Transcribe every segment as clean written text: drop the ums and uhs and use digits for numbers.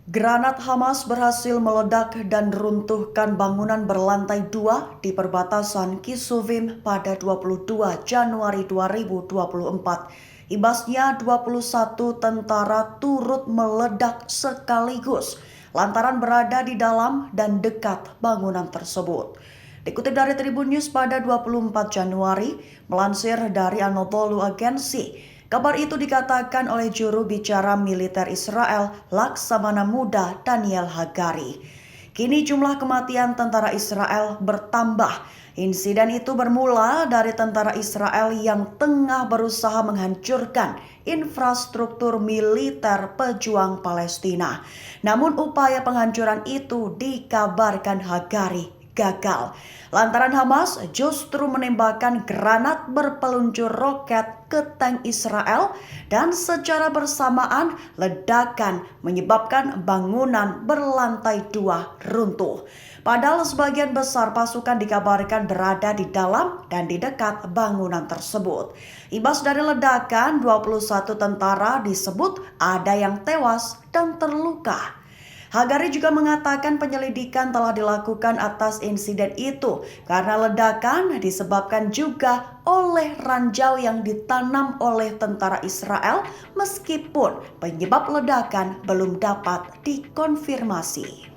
Granat Hamas berhasil meledak dan runtuhkan bangunan berlantai 2 di perbatasan Kisuvim pada 22 Januari 2024. Ibasnya 21 tentara turut meledak sekaligus lantaran berada di dalam dan dekat bangunan tersebut. Dikutip dari Tribun News pada 24 Januari, melansir dari Anadolu Agency, kabar itu dikatakan oleh juru bicara militer Israel, Laksamana Muda Daniel Hagari. Kini jumlah kematian tentara Israel bertambah. Insiden itu bermula dari tentara Israel yang tengah berusaha menghancurkan infrastruktur militer pejuang Palestina. Namun upaya penghancuran itu dikabarkan Hagari gagal. Lantaran Hamas justru menembakkan granat berpeluncur roket ke tank Israel dan secara bersamaan ledakan menyebabkan bangunan berlantai 2 runtuh. Padahal sebagian besar pasukan dikabarkan berada di dalam dan di dekat bangunan tersebut. Imbas dari ledakan, 21 tentara disebut ada yang tewas dan terluka. Hagari juga mengatakan penyelidikan telah dilakukan atas insiden itu karena ledakan disebabkan juga oleh ranjau yang ditanam oleh tentara Israel meskipun penyebab ledakan belum dapat dikonfirmasi.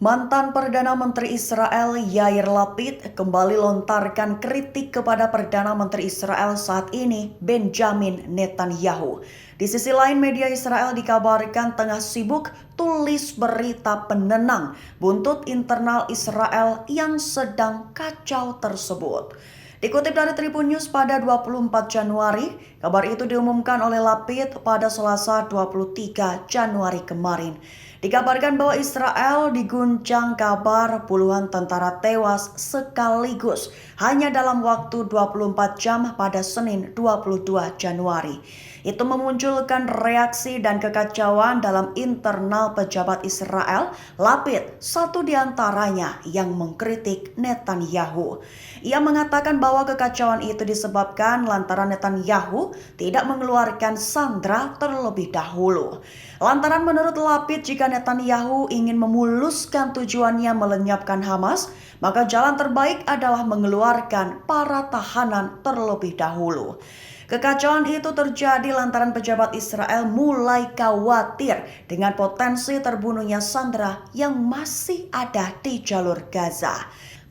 Mantan Perdana Menteri Israel Yair Lapid kembali lontarkan kritik kepada Perdana Menteri Israel saat ini Benjamin Netanyahu. Di sisi lain, media Israel dikabarkan tengah sibuk tulis berita penenang buntut internal Israel yang sedang kacau tersebut. Dikutip dari Tribun News pada 24 Januari, kabar itu diumumkan oleh Lapid pada Selasa 23 Januari kemarin. Dikabarkan bahwa Israel diguncang kabar puluhan tentara tewas sekaligus hanya dalam waktu 24 jam pada Senin 22 Januari. Itu memunculkan reaksi dan kekacauan dalam internal pejabat Israel. Lapid, satu di antaranya yang mengkritik Netanyahu. Ia mengatakan bahwa kekacauan itu disebabkan lantaran Netanyahu tidak mengeluarkan sandera terlebih dahulu. Lantaran menurut Lapid, jika Netanyahu ingin memuluskan tujuannya melenyapkan Hamas, maka jalan terbaik adalah mengeluarkan para tahanan terlebih dahulu. Kekacauan itu terjadi lantaran pejabat Israel mulai khawatir dengan potensi terbunuhnya sandera yang masih ada di jalur Gaza.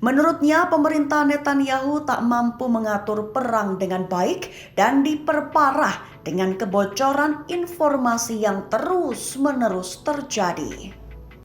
Menurutnya, pemerintah Netanyahu tak mampu mengatur perang dengan baik dan diperparah dengan kebocoran informasi yang terus-menerus terjadi.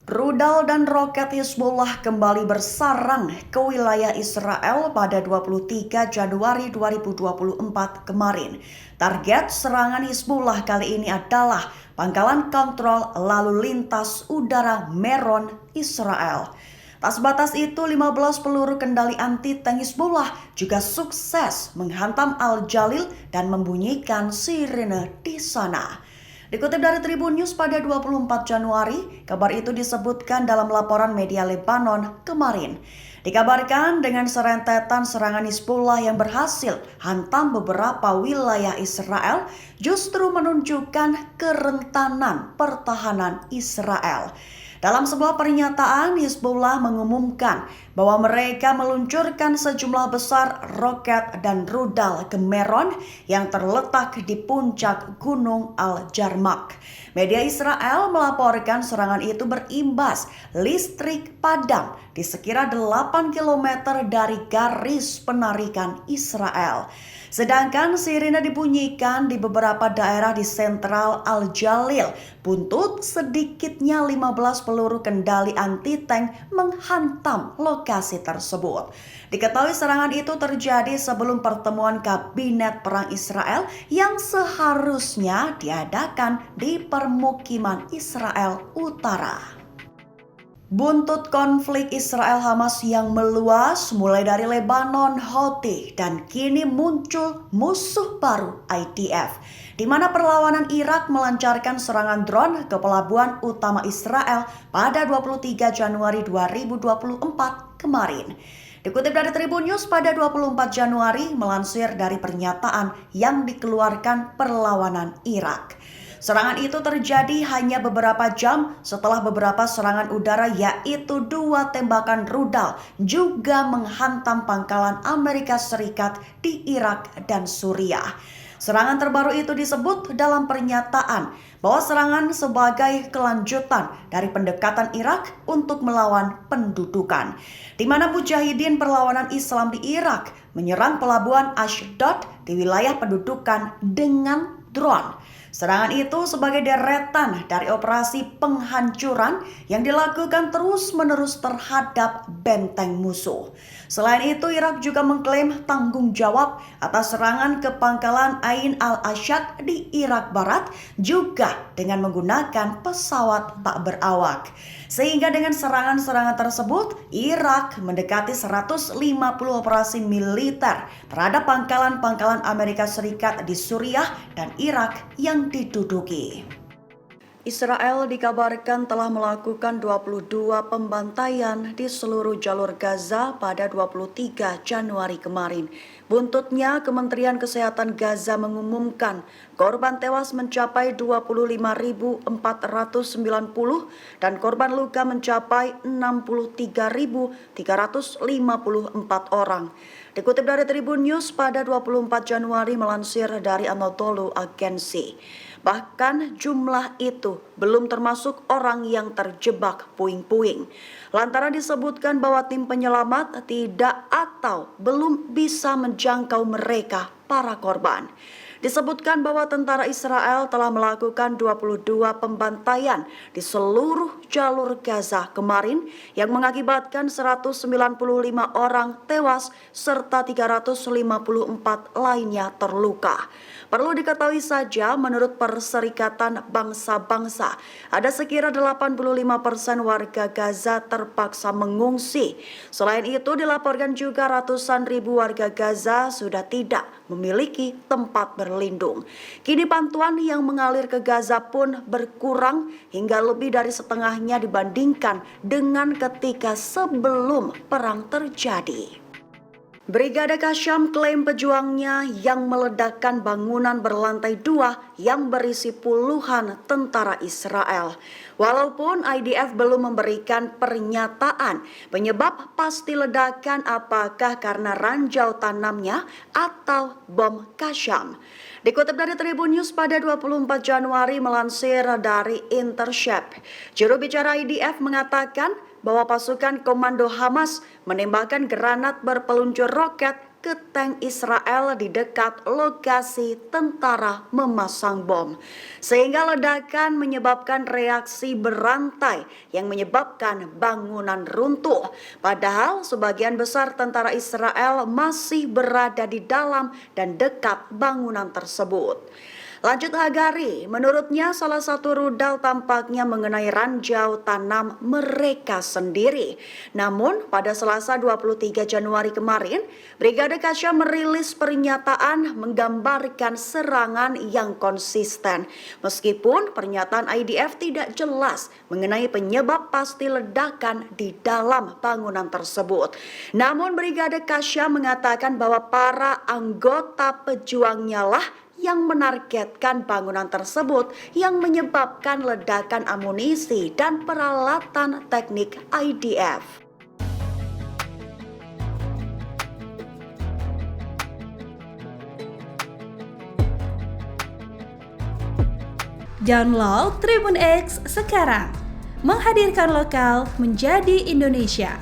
Rudal dan roket Hizbullah kembali bersarang ke wilayah Israel pada 23 Januari 2024 kemarin. Target serangan Hizbullah kali ini adalah pangkalan kontrol lalu lintas udara Meron, Israel. Tak sebatas itu, 15 peluru kendali anti-tank Hizbullah juga sukses menghantam Al-Jalil dan membunyikan sirene di sana. Dikutip dari Tribun News pada 24 Januari, kabar itu disebutkan dalam laporan media Lebanon kemarin. Dikabarkan dengan serentetan serangan Hizbullah yang berhasil hantam beberapa wilayah Israel justru menunjukkan kerentanan pertahanan Israel. Dalam sebuah pernyataan, Hizbullah mengumumkan bahwa mereka meluncurkan sejumlah besar roket dan rudal ke Meron yang terletak di puncak Gunung Al-Jarmak. Media Israel melaporkan serangan itu berimbas listrik padam di sekira 8 km dari garis penarikan Israel. Sedangkan sirine dibunyikan di beberapa daerah di sentral Al-Jalil. Buntut sedikitnya 15 peluru kendali anti-tank menghantam lokasi tersebut. Diketahui serangan itu terjadi sebelum pertemuan kabinet perang Israel yang seharusnya diadakan di permukiman Israel Utara. Buntut konflik Israel-Hamas yang meluas mulai dari Lebanon, Houthi, dan kini muncul musuh baru IDF, di mana perlawanan Irak melancarkan serangan drone ke pelabuhan utama Israel pada 23 Januari 2024 kemarin. Dikutip dari Tribun News pada 24 Januari, melansir dari pernyataan yang dikeluarkan perlawanan Irak. Serangan itu terjadi hanya beberapa jam setelah beberapa serangan udara, yaitu 2 tembakan rudal juga menghantam pangkalan Amerika Serikat di Irak dan Suriah. Serangan terbaru itu disebut dalam pernyataan bahwa serangan sebagai kelanjutan dari pendekatan Irak untuk melawan pendudukan, di mana Mujahidin Perlawanan Islam di Irak menyerang pelabuhan Ashdod di wilayah pendudukan dengan drone. Serangan itu sebagai deretan dari operasi penghancuran yang dilakukan terus-menerus terhadap benteng musuh. Selain itu, Irak juga mengklaim tanggung jawab atas serangan ke pangkalan Ain al-Ashad di Irak Barat juga dengan menggunakan pesawat tak berawak. Sehingga dengan serangan-serangan tersebut, Irak mendekati 150 operasi militer terhadap pangkalan-pangkalan Amerika Serikat di Suriah dan Irak yang diduduki. Israel dikabarkan telah melakukan 22 pembantaian di seluruh jalur Gaza pada 23 Januari kemarin. Buntutnya, Kementerian Kesehatan Gaza mengumumkan korban tewas mencapai 25.490 dan korban luka mencapai 63.354 orang. Dikutip dari Tribun News pada 24 Januari melansir dari Anadolu Agency. Bahkan jumlah itu belum termasuk orang yang terjebak puing-puing. Lantaran disebutkan bahwa tim penyelamat tidak atau belum bisa menjangkau mereka, para korban. Disebutkan bahwa tentara Israel telah melakukan 22 pembantaian di seluruh jalur Gaza kemarin yang mengakibatkan 195 orang tewas serta 354 lainnya terluka. Perlu diketahui saja, menurut Perserikatan Bangsa-Bangsa, ada sekira 85% warga Gaza terpaksa mengungsi. Selain itu, dilaporkan juga ratusan ribu warga Gaza sudah tidak memiliki tempat berlindung. Kini bantuan yang mengalir ke Gaza pun berkurang hingga lebih dari setengahnya dibandingkan dengan ketika sebelum perang terjadi. Brigade Qassam klaim pejuangnya yang meledakkan bangunan berlantai 2 yang berisi puluhan tentara Israel. Walaupun IDF belum memberikan pernyataan penyebab pasti ledakan, apakah karena ranjau tanamnya atau bom Qassam. Dikutip dari Tribun News pada 24 Januari melansir dari Intercept, juru bicara IDF mengatakan bahwa pasukan komando Hamas menembakkan granat berpeluncur roket ke tank Israel di dekat lokasi tentara memasang bom. Sehingga ledakan menyebabkan reaksi berantai yang menyebabkan bangunan runtuh. Padahal sebagian besar tentara Israel masih berada di dalam dan dekat bangunan tersebut. Lanjut Hagari, menurutnya salah satu rudal tampaknya mengenai ranjau tanam mereka sendiri. Namun pada Selasa 23 Januari kemarin, Brigade Qassam merilis pernyataan menggambarkan serangan yang konsisten. Meskipun pernyataan IDF tidak jelas mengenai penyebab pasti ledakan di dalam bangunan tersebut. Namun Brigade Qassam mengatakan bahwa para anggota pejuangnya lah yang menargetkan bangunan tersebut yang menyebabkan ledakan amunisi dan peralatan teknik IDF. Download Tribun X sekarang, menghadirkan lokal menjadi Indonesia.